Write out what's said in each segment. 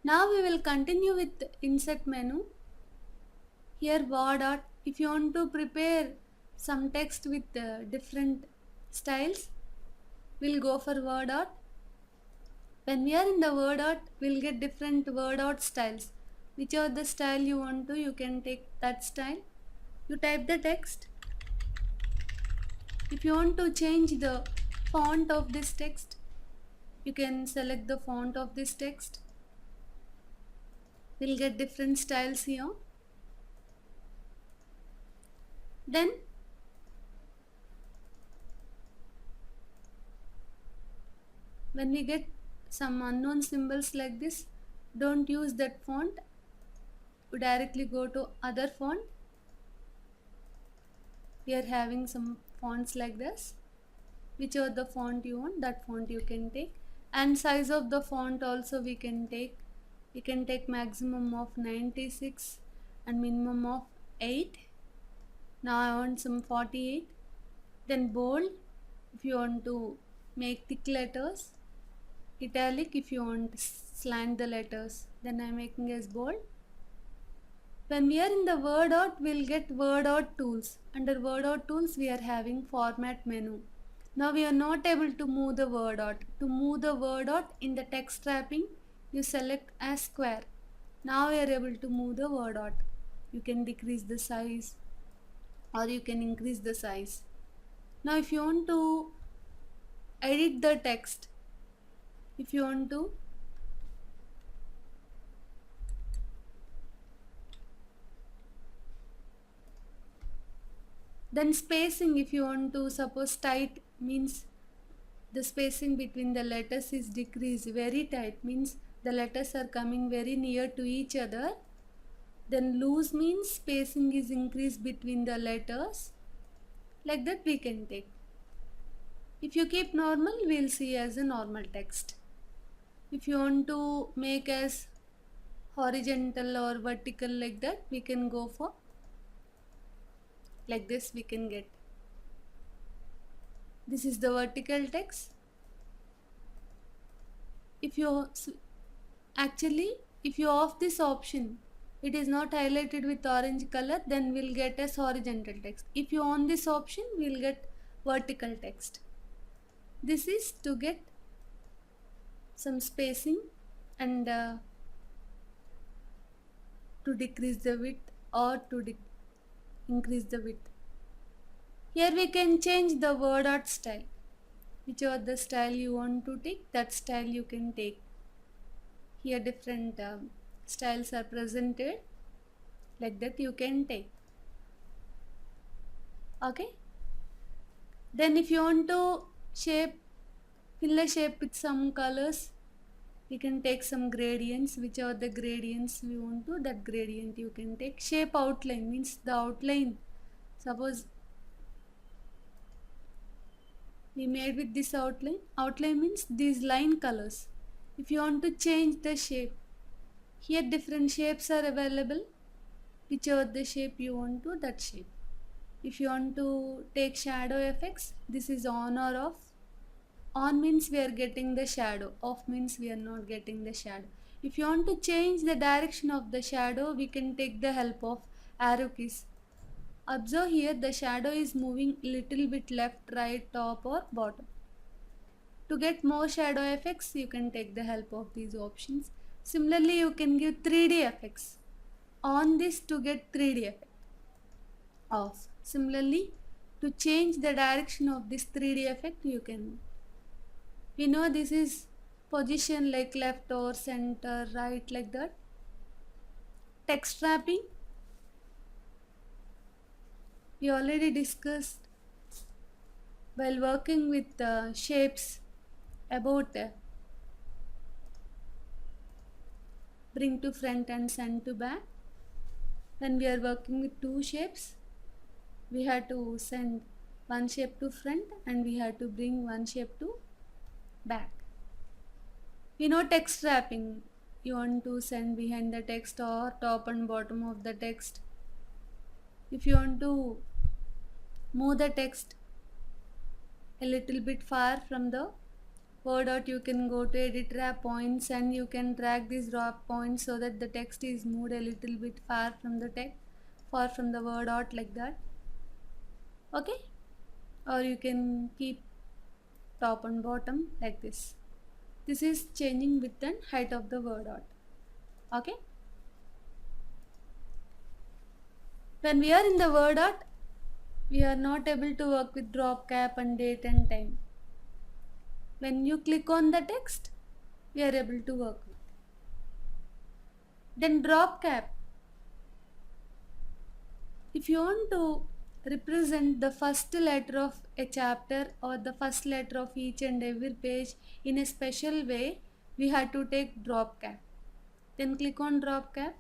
Now we will continue with the insert menu. Here word art. If you want to prepare some text with different styles, we'll go for word art. When we are in the word art, we'll get different word art styles. Whichever the style you want to, you can take that style. You type the text. If you want to change the font of this text, you can select the font of this text. We'll get different styles here. Then when we get some unknown symbols like this, don't use that font. You directly go to other font. We are having some fonts like this. Whichever the font you want, that font you can take. And size of the font also we can take. We can take maximum of 96 and minimum of 8. Now I want some 48. Then bold if you want to make thick letters. Italic if you want to slant the letters. Then I am making as bold. When we are in the word art, we'll get word art tools. Under word art tools, we are having format menu. Now we are not able to move the word art. To move the word art in the text wrapping, you select as square. Now we are able to move the word art. You can decrease the size or you can increase the size. Now if you want to edit the text, if you want to then spacing, if you want to suppose tight means the spacing between the letters is decreased. Very tight means the letters are coming very near to each other. Then loose means spacing is increased between the letters. Like that we can take. If you keep normal, we'll see as a normal text. If you want to make as horizontal or vertical like that, we can go for like this. We can get this is the vertical text. If you actually if you off this option, it is not highlighted with orange color, then we'll get as horizontal text. If you on this option, we'll get vertical text. This is to get some spacing and to decrease the width or to increase the width. Here we can change the word art style. Whichever the style you want to take, that style you can take. Here different styles are presented. Like that you can take. Okay. Then if you want to fill a shape with some colors, we can take some gradients. Whichever the gradients we want to, that gradient you can take. Shape outline means the outline. Suppose we made with this outline. Outline means these line colors. If you want to change the shape, here different shapes are available. Whichever the shape you want to, that shape. If you want to take shadow effects, this is on or off. On means we are getting the shadow, off means we are not getting the shadow. If you want to change the direction of the shadow, we can take the help of arrow keys. Observe here the shadow is moving little bit left, right, top or bottom. To get more shadow effects, you can take the help of these options. Similarly, you can give 3D effects. On this to get 3D effect. Off. Similarly, to change the direction of this 3D effect, you can. We know this is position like left or center, right, like that. Text wrapping. We already discussed while working with shapes about bring to front and send to back. When we are working with two shapes, we have to send one shape to front and we have to bring one shape to back. We know text wrapping. You want to send behind the text or top and bottom of the text. If you want to move the text a little bit far from the Word out, you can go to edit wrap points and you can drag these wrap points so that the text is moved a little bit far from the text, far from the word out, like that. Okay, or you can keep top and bottom like this. This is changing width and height of the word out. Okay, when we are in the word art, we are not able to work with drop cap and date and time. When you click on the text, we are able to work with. Then drop cap. If you want to represent the first letter of a chapter or the first letter of each and every page in a special way, we have to take drop cap. Then click on drop cap.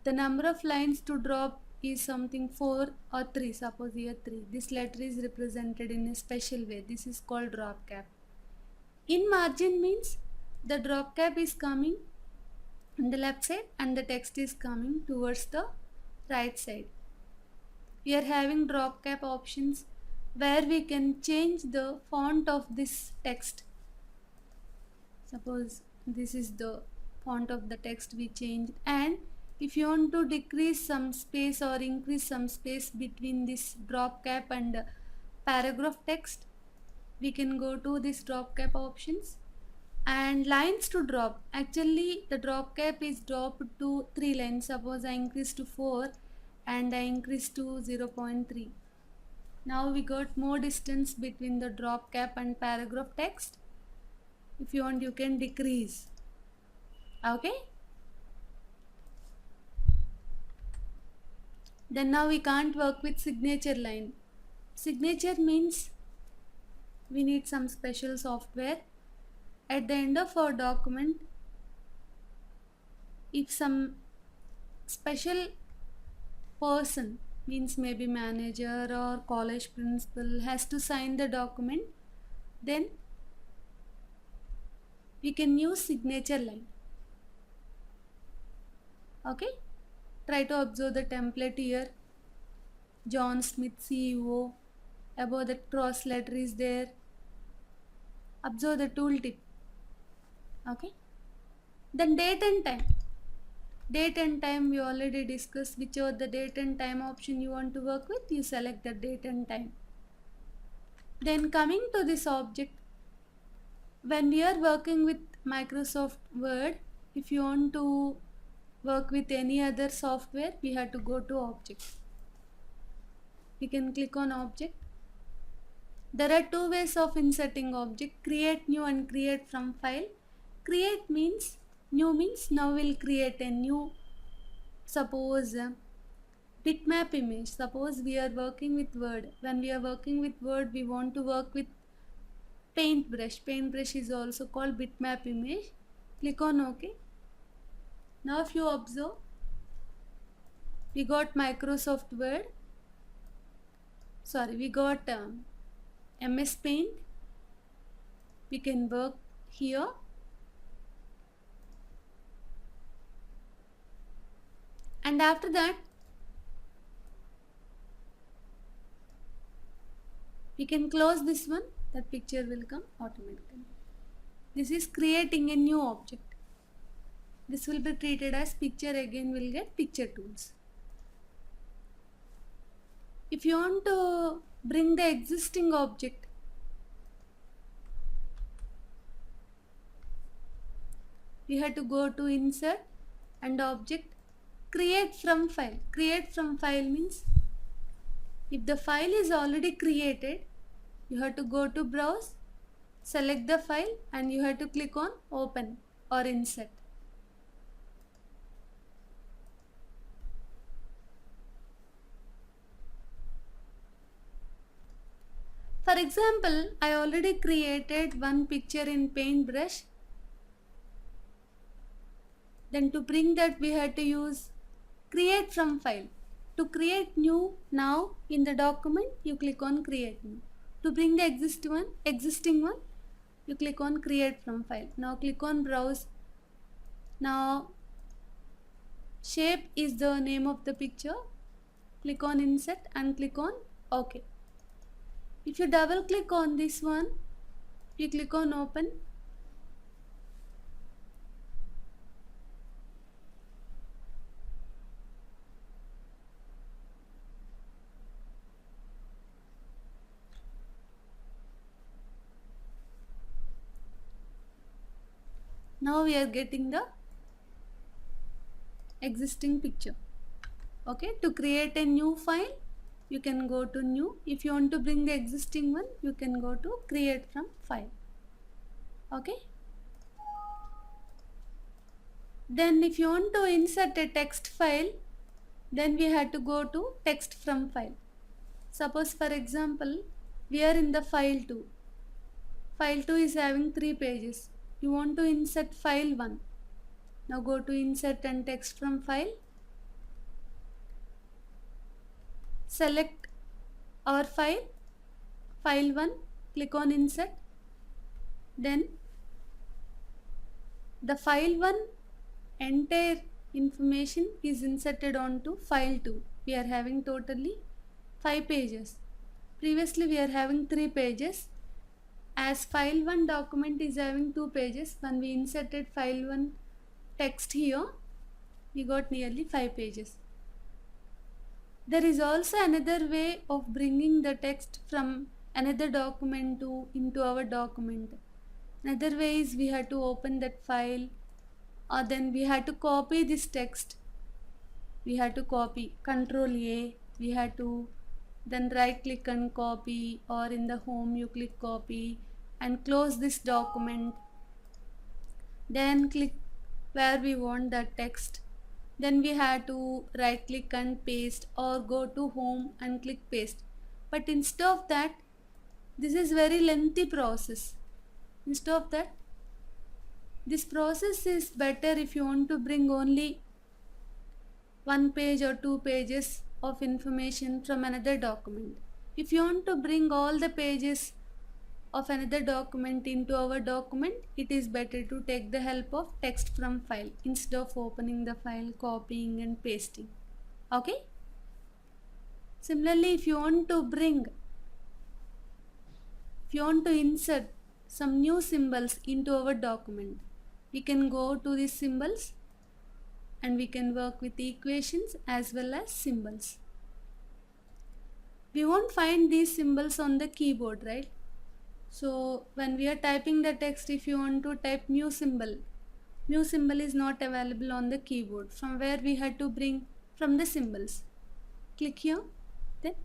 The number of lines to drop is something 4 or 3. Suppose here 3. This letter is represented in a special way. This is called drop cap. In margin means the drop cap is coming on the left side and the text is coming towards the right side. We are having drop cap options where we can change the font of this text. Suppose this is the font of the text we changed, and if you want to decrease some space or increase some space between this drop cap and paragraph text, we can go to this drop cap options. And lines to drop, actually the drop cap is dropped to 3 lines. Suppose I increase to 4 and I increase to 0.3. Now we got more distance between the drop cap and paragraph text. If you want, you can decrease. Okay, then now we can't work with signature line. Signature means we need some special software. At the end of our document, if some special person, means maybe manager or college principal, has to sign the document, then we can use signature line. Okay, try to observe the template here. John Smith CEO, above the cross letter is there. Observe the tooltip. Okay, then date and time. Date and time we already discussed. Whichever the date and time option you want to work with, you select the date and time. Then coming to this object, when we are working with Microsoft Word, if you want to work with any other software, we have to go to object. We can click on object. There are two ways of inserting object: create new and create from file. Create means, new means now we'll create a new, suppose bitmap image. Suppose we are working with Word. When we are working with Word, we want to work with paintbrush. Paintbrush is also called bitmap image. Click on OK. Now if you observe, we got Microsoft Word. Sorry, we got MS Paint. We can work here. And after that, we can close this one. That picture will come automatically. This is creating a new object. This will be treated as picture. Again we'll get picture tools. If you want to bring the existing object, we have to go to insert and object, create from file. Create from file means if the file is already created, you have to go to browse, select the file, and you have to click on open or insert. For example, I already created one picture in Paintbrush. Then to bring that, we had to use create from file. To create new, now in the document you click on create new. To bring the existing one, you click on create from file. Now click on browse. Now shape is the name of the picture. Click on insert and click on OK. If you double click on this one, You click on open. Now we are getting the existing picture. Okay, to create a new file, you can go to new. If you want to bring the existing one, you can go to create from file. Okay. Then if you want to insert a text file, then we have to go to text from file. Suppose for example, we are in the file 2. File 2 is having 3 pages. You want to insert file 1. Now go to insert and text from file. Select our file, file 1, click on insert. Then the file 1 entire information is inserted onto file 2. We are having totally 5 pages. Previously we are having 3 pages. As file 1 document is having 2 pages, when we inserted file 1 text here, we got nearly 5 pages. There is also another way of bringing the text from another document into our document. Another way is we have to open that file, or then we have to copy this text. We have to copy Control A. We have to then right click and copy, or in the home you click copy and close this document. Then click where we want that text. Then we have to right click and paste, or go to home and click paste. But instead of that, this is very lengthy process. Instead of that, this process is better if you want to bring only 1 page or 2 pages of information from another document. If you want to bring all the pages of another document into our document, it is better to take the help of text from file instead of opening the file, copying and pasting. Okay. Similarly, if you want to insert some new symbols into our document, we can go to these symbols and we can work with equations as well as symbols. We won't find these symbols on the keyboard, right? So when we are typing the text, if you want to type new symbol is not available on the keyboard. From where we had to bring? From the symbols. Click here. Then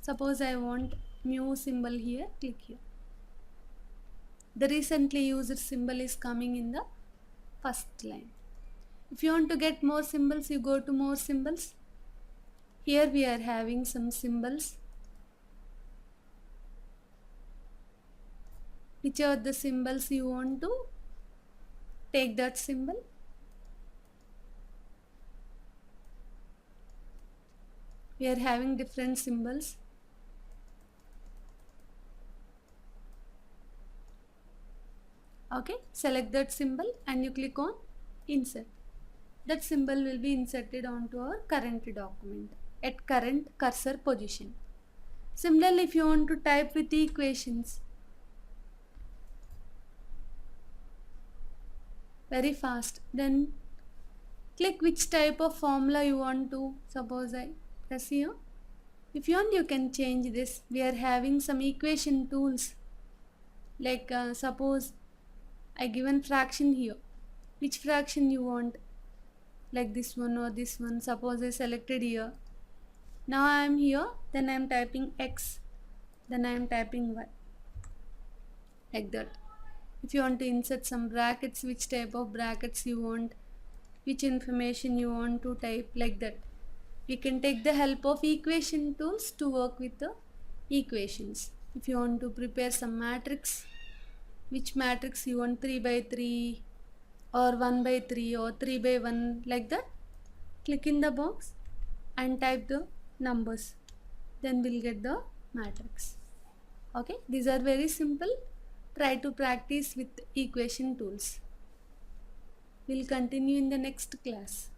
suppose I want mu symbol here, click here. The recently used symbol is coming in the first line. If you want to get more symbols, you go to more symbols. Here we are having some symbols. Which are the symbols you want to take that symbol. We are having different symbols. Okay, select that symbol and you click on insert. That symbol will be inserted onto our current document at current cursor position. Similarly, if you want to type with equations very fast, then click which type of formula you want to. Suppose I press here. If you want, you can change this. We are having some equation tools, like suppose I given fraction here. Which fraction you want, like this one or this one. Suppose I selected here. Now I am here, then I am typing x, then I am typing y, like that. If you want to insert some brackets, which type of brackets you want, which information you want to type, like that. We can take the help of equation tools to work with the equations. If you want to prepare some matrix, which matrix you want, 3 by 3 or 1 by 3 or 3 by 1, like that, click in the box and type the numbers, then we'll get the matrix. Okay, these are very simple. Try to practice with equation tools. We'll continue in the next class.